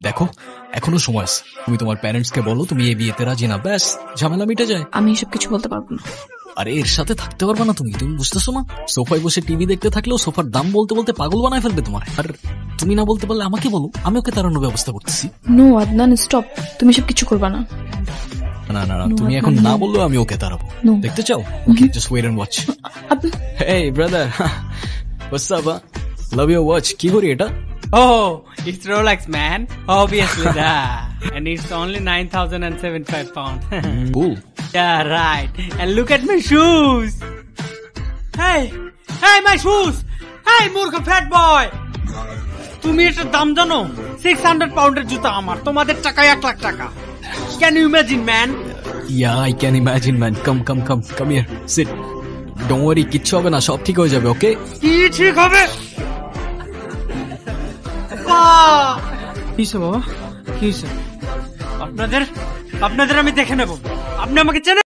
দেখো এখনো সময় আছে, তুমি তোমার প্যারেন্টস কে বলো তুমি এই বিয়েতে রাজি না, ব্যাস ঝামেলা মিটে যায়। আমি এসব কিছু বলতে পারবো না। আরে এর সাথে থাকতে পারবে না তুমি, তুমি বুঝতেছো না? সোফায় বসে টিভি দেখতে থাকলেও সোফার দাম বলতে বলতে পাগল বানায় ফেলবে তোমার। আর তুমি না বলতে পারলে আমাকে বলো, আমি ওকে তাড়ানোর ব্যবস্থা করতেছি। নো আদনান স্টপ, তুমি এসব কিছু করবা না। না না না, তুমি এখন না বললেও আমি ওকে তাড়াবো। No. দেখতে চাও? Okay, just wait and watch. Hey brother, what's up? Love your watch. কি করি এটা? Oh, it's Rolex, man. Obviously that. And it's only 9,075 pounds. Cool. Yeah, right. And look at my shoes. Hey, hey, my shoes. Hey, মূর্খ fat boy. তুমি এটার দাম জানো? 600 পাউন্ডের জুতা আমার, তোমাদের টাকায় 1 লাখ টাকা। Can you imagine, man? Yeah, I can imagine, man. Come here. Sit. Don't worry, কিচ্ছু হবে না, সব ঠিক হয়ে যাবে, ওকে? কি ঠিক হবে? কিসে বাবা, কিসে? আপনাদের আমি দেখে নেব। আপনি আমাকে চেনেন?